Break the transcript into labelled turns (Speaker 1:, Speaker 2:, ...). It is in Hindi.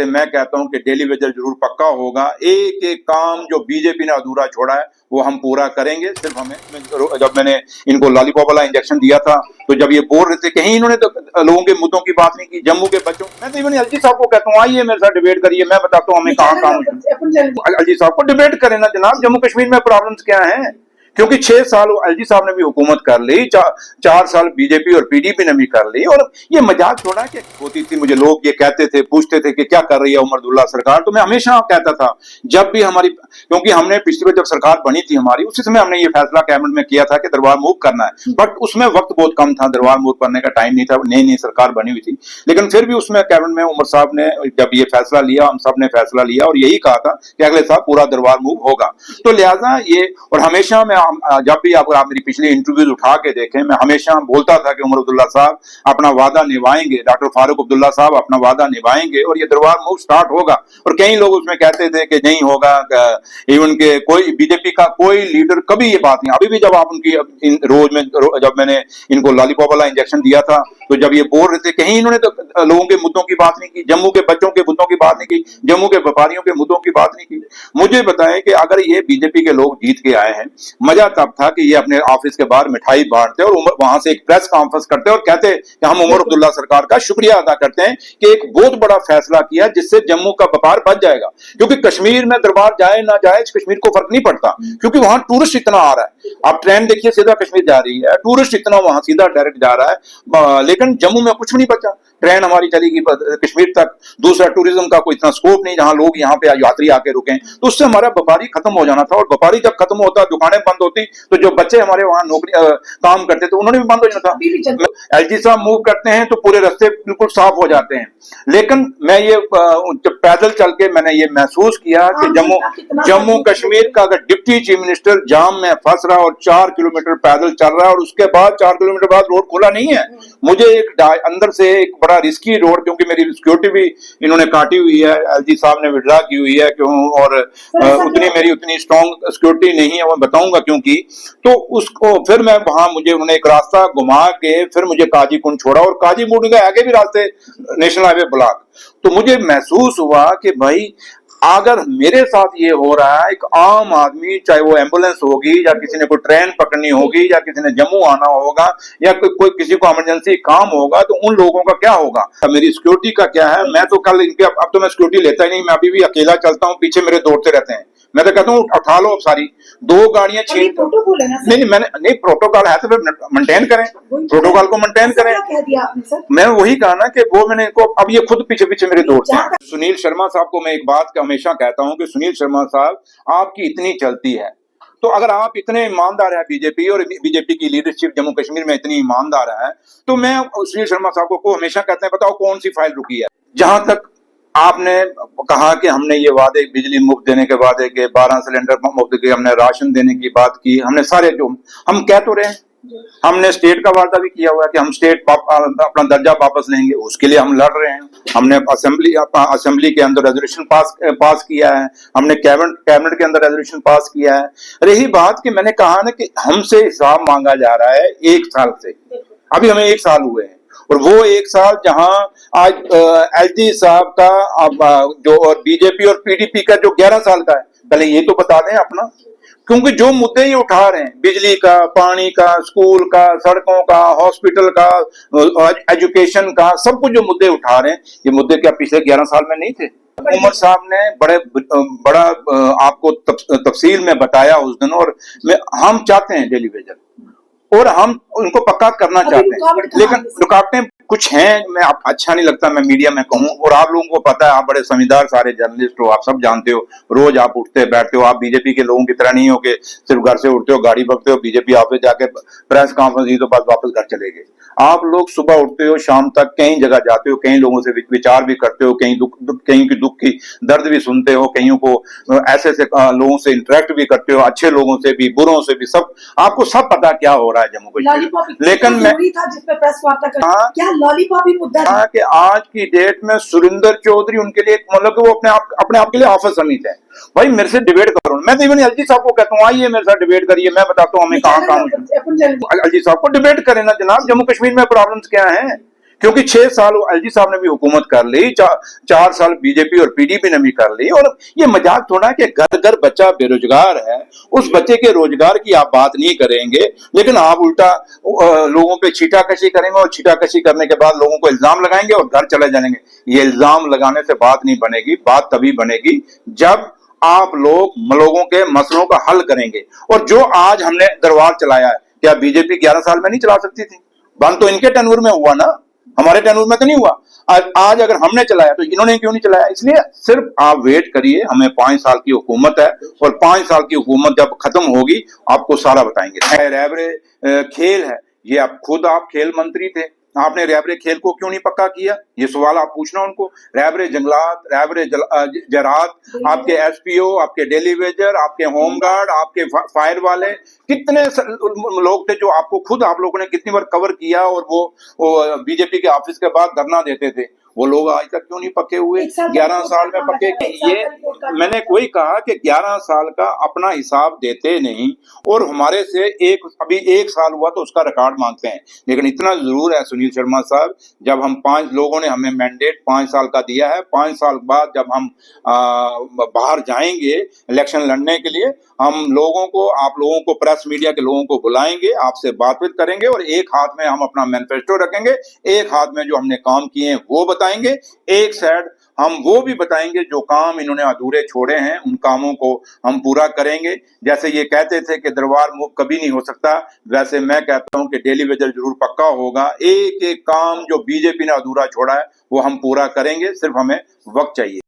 Speaker 1: मैं कहता हूं कि डेली वेजर जरूर पक्का होगा। एक एक काम जो बीजेपी ने अधूरा छोड़ा है वो हम पूरा करेंगे। सिर्फ हमें, जब मैंने इनको लॉलीपॉप वाला इंजेक्शन दिया था तो जब ये बोल रहे थे, कहीं इन्होंने तो लोगों के मुद्दों की बात नहीं की, जम्मू के बच्चों। मैं तो इवन एलजी साहब को कहता हूँ आइए मेरे साथ डिबेट करिए, मैं बताता हूँ हमें कहाँ काम। एलजी साहब को डिबेट करें ना जनाब, जम्मू कश्मीर में प्रॉब्लम्स क्या है। क्योंकि 6 साल एलजी साहब ने भी हुकूमत कर ली, 4 साल बीजेपी और पीडीपी ने भी कर ली। और ये मजाक छोड़ा कि होती थी, मुझे लोग ये कहते थे, पूछते थे कि क्या कर रही है उमर अब्दुल्ला सरकार। तो मैं हमेशा कहता था, जब भी हमारी, क्योंकि हमने पिछली बार जब सरकार बनी थी हमारी, उसी समय हमने ये फैसला कैबिनेट में किया था कि दरबार मूव करना है, बट उसमें वक्त बहुत कम था, दरबार मूव करने का टाइम नहीं था, नई नई सरकार बनी हुई थी। लेकिन फिर भी उसमें कैबिनेट में उमर साहब ने जब ये फैसला लिया, हम सब ने फैसला लिया और यही कहा था कि अगले साल पूरा दरबार मूव होगा। तो लिहाजा ये, और हमेशा मैं जब भी अगर आप मेरी पिछली इंटरव्यूज उठा के देखें, मैं हमेशा बोलता था कि उमर अब्दुल्ला साहब अपना वादा निभाएंगे, डॉक्टर फारूक अब्दुल्ला साहब अपना वादा निभाएंगे और ये दरबार मूव स्टार्ट होगा। और कई लोग उसमें कहते थे कि नहीं होगा, इवन के कोई बीजेपी का कोई लीडर कभी ये बात नहीं। अभी भी जब आप उनकी रोज में, जब मैंने इनको लॉलीपॉप वाला इंजेक्शन दिया था तो जब ये बोल रहे थे, कहीं इन्होंने तो लोगों के मुद्दों की बात नहीं की, जम्मू के बच्चों के मुद्दों की बात नहीं की, जम्मू के व्यापारियों के मुद्दों की बात नहीं की। मुझे बताएं कि अगर ये बीजेपी के लोग जीत के आए हैं, मजा तब था कि ये अपने ऑफिस के बाहर मिठाई बांटते और वहां से एक प्रेस कॉन्फ्रेंस करते और कहते कि हम उमर अब्दुल्ला सरकार का शुक्रिया अदा करते हैं कि एक बहुत बड़ा फैसला किया जिससे जम्मू का व्यापार बच जाएगा। क्योंकि कश्मीर में दरबार जाए ना जाए, कश्मीर को फर्क नहीं पड़ता, क्योंकि वहां टूरिस्ट इतना आ रहा है। आप ट्रेन देखिए सीधा कश्मीर जा रही है, टूरिस्ट इतना वहां सीधा डायरेक्ट जा रहा है, लेकिन जम्मू में कुछ नहीं बचा। ट्रेन हमारी चलेगी कश्मीर तक, दूसरा टूरिज्म का कोई इतना स्कोप नहीं जहां लोग यहाँ पे यात्री आके रुके। तो उससे हमारा व्यापारी खत्म हो जाना था, और व्यापारी जब खत्म होता, दुकानें बंद होती, तो जो बच्चे हमारे वहां नौकरी काम करते थे उन्होंने भी बंद हो जाना था। एलजी साहब मूव करते हैं तो पूरे रास्ते बिल्कुल साफ हो जाते हैं। लेकिन मैं ये जब पैदल चल के मैंने ये महसूस किया कि जम्मू कश्मीर का अगर डिप्टी चीफ मिनिस्टर जाम में फंस रहा और 4 किलोमीटर पैदल चल रहा है और उसके बाद 4 किलोमीटर बाद रोड खुला नहीं है, मुझे एक अंदर से एक बड़ा रिस्की रोड, क्योंकि मेरी सिक्योरिटी भी इन्होंने काटी हुई है, एलजी साहब ने विड्रा की हुई है, क्यों, और उतनी स्ट्रॉन्ग सिक्योरिटी नहीं है, मैं बताऊंगा क्योंकि। तो उसको फिर मैं वहां, मुझे उन्होंने एक रास्ता घुमा के फिर मुझे काजी कुंड छोड़ा, और काजी कुंड के आगे भी रास्ते नेशनल हाईवे ब्लॉक। तो मुझे महसूस हुआ कि भाई अगर मेरे साथ ये हो रहा है, एक आम आदमी, चाहे वो एम्बुलेंस होगी या किसी ने कोई ट्रेन पकड़नी होगी या किसी ने जम्मू आना होगा या कोई किसी को इमरजेंसी काम होगा, तो उन लोगों का क्या होगा। मेरी सिक्योरिटी का क्या है। मैं तो कल इनके, अब तो मैं सिक्योरिटी लेता ही नहीं, मैं अभी भी अकेला चलता हूँ, पीछे मेरे दौड़ते रहते हैं। मैं तो कहता हूँ उठा लो सारी 2 गाड़ियां छीन। नहीं, मैंने नहीं, प्रोटोकॉल है तो फिर मेंटेन करें, प्रोटोकॉल को मेंटेन करें। मैं वही कहा ना कि वो मैंने इनको, अब ये खुद पीछे पीछे मेरे दौड़ते हैं। सुनील शर्मा साहब को मैं एक बात का हमेशा कहता हूं कि सुनील शर्मा साहब, आपकी इतनी चलती है, तो अगर आप इतने ईमानदार हैं, बीजेपी और बीजेपी की लीडरशिप जम्मू कश्मीर में इतनी ईमानदार है, तो मैं सुनील शर्मा साहब को हमेशा कहते हैं, बताओ कौन सी फाइल रुकी है। जहां तक आपने कहा कि हमने ये वादे, बिजली मुफ्त देने के वादे के, 12 सिलेंडर मुफ्त के, हमने राशन देने की बात की, हमने सारे जो हम कह तो रहे हैं, हमने स्टेट का वादा भी किया हुआ है कि हम स्टेट अपना दर्जा वापस लेंगे, उसके लिए हम लड़ रहे हैं। हमने असेंबली के अंदर रेजोल्यूशन पास किया है, हमने कैबिनेट के अंदर रेजोल्यूशन पास किया है। रही बात कि मैंने कहा ना कि हमसे हिसाब मांगा जा रहा है 1 साल से, अभी हमें 1 साल हुए हैं, और वो 1 साल जहां आज एलजी साहब का जो, और बीजेपी और पीडीपी का जो 11 साल का है, पहले ये तो बता दें अपना। क्योंकि जो मुद्दे ये उठा रहे हैं, बिजली का, पानी का, स्कूल का, सड़कों का, हॉस्पिटल का, एजुकेशन का, सब कुछ जो मुद्दे उठा रहे हैं, ये मुद्दे क्या पिछले 11 साल में नहीं थे। उमर साहब ने बड़ा आपको तफसील में बताया उस दिन, और हम चाहते हैं डेली वेजर, और हम उनको पक्का करना चाहते हैं, लेकिन रुकावटें कुछ हैं। मैं अच्छा नहीं लगता मैं मीडिया में कहूं, और आप लोगों को पता है, आप बड़े समझदार सारे जर्नलिस्ट हो, आप सब जानते हो, रोज आप उठते बैठते हो। आप बीजेपी के लोगों की तरह नहीं हो कि सिर्फ घर से उठते हो, गाड़ी पकड़ते हो, बीजेपी ऑफिस जाके प्रेस कॉन्फ्रेंस दी तो बस वापस घर चले गए। आप लोग सुबह उठते हो, शाम तक कई जगह जाते हो, कई लोगों से विचार भी करते हो, कहीं की दुख की दर्द भी सुनते हो, कईयों को ऐसे लोगों से इंटरेक्ट भी करते हो, अच्छे लोगों से भी, बुरों से भी, सब आपको सब पता क्या हो रहा है जम्मू कश्मीर। लेकिन मैं क्या लॉलीपॉप ही मुद्दा था कि आज की डेट में सुरिंदर चौधरी उनके लिए, मतलब कि वो अपने आप के लिए ऑफिस समित है। भाई मेरे से डिबेट करो, मैं तो इवन एलजी साहब को कहता हूँ आइए मेरे साथ डिबेट करिए, मैं बताता हूँ हमें कहाँ काम। एलजी साहब को डिबेट करें ना जनाब, जम्मू कश्मीर में प्रॉब्लम्स क्या है। क्योंकि 6 साल एलजी साहब ने भी हुकूमत कर ली, 4 साल बीजेपी और पीडीपी ने भी कर ली। और ये मजाक थोड़ा कि घर घर बच्चा बेरोजगार है, उस बच्चे के रोजगार की आप बात नहीं करेंगे, लेकिन आप उल्टा लोगों पे छीटाकशी करेंगे और छीटाकशी करने के बाद लोगों को इल्जाम लगाएंगे और घर चले जाएंगे। ये इल्जाम लगाने से बात नहीं बनेगी, बात तभी बनेगी जब आप लोगों के मसलों का हल करेंगे। और जो आज हमने दरबार चलाया है, क्या बीजेपी 11 साल में नहीं चला सकती थी? बंद तो इनके टनूर में हुआ ना, हमारे टनूर में तो नहीं हुआ। आज अगर हमने चलाया तो इन्होंने क्यों नहीं चलाया? इसलिए सिर्फ आप वेट करिए, हमें 5 साल की हुकूमत है और 5 साल की हुकूमत जब खत्म होगी आपको सारा बताएंगे। रैबरे खेल है, ये आप खेल मंत्री थे, आपने रैबरे खेल को क्यों नहीं पक्का किया? ये सवाल आप पूछना उनको। रैबरे जंगलात, रैबरे जरात, आपके एसपीओ, आपके डेलीवेजर, आपके होमगार्ड, आपके फायर वाले, कितने लोग थे जो आपको खुद आप लोगों ने कितनी बार कवर किया और वो बीजेपी के ऑफिस के बाद धरना देते थे। वो लोग आज तक क्यों नहीं पक्के हुए? 11 साल में पक्के। ये मैंने कोई कहा कि 11 साल का अपना हिसाब देते नहीं और हमारे से अभी 1 साल हुआ तो उसका रिकॉर्ड मांगते हैं। लेकिन इतना जरूर है सुनील शर्मा साहब, जब हम 5 लोगों ने हमें मैंडेट 5 साल का दिया है, 5 साल बाद जब हम बाहर जाएंगे इलेक्शन लड़ने के लिए, हम आप लोगों को, प्रेस मीडिया के लोगों को बुलाएंगे, आपसे बातचीत करेंगे और एक हाथ में हम अपना मैनिफेस्टो रखेंगे, एक हाथ में जो हमने काम किए हैं वो बताएंगे, एक साइड हम वो भी बताएंगे जो काम इन्होंने अधूरे छोड़े हैं, उन कामों को हम पूरा करेंगे। जैसे ये कहते थे कि दरबार मुफ्त कभी नहीं हो सकता, वैसे मैं कहता हूं कि डेली वेजर जरूर पक्का होगा। एक एक काम जो बीजेपी ने अधूरा छोड़ा है वो हम पूरा करेंगे, सिर्फ हमें वक्त चाहिए।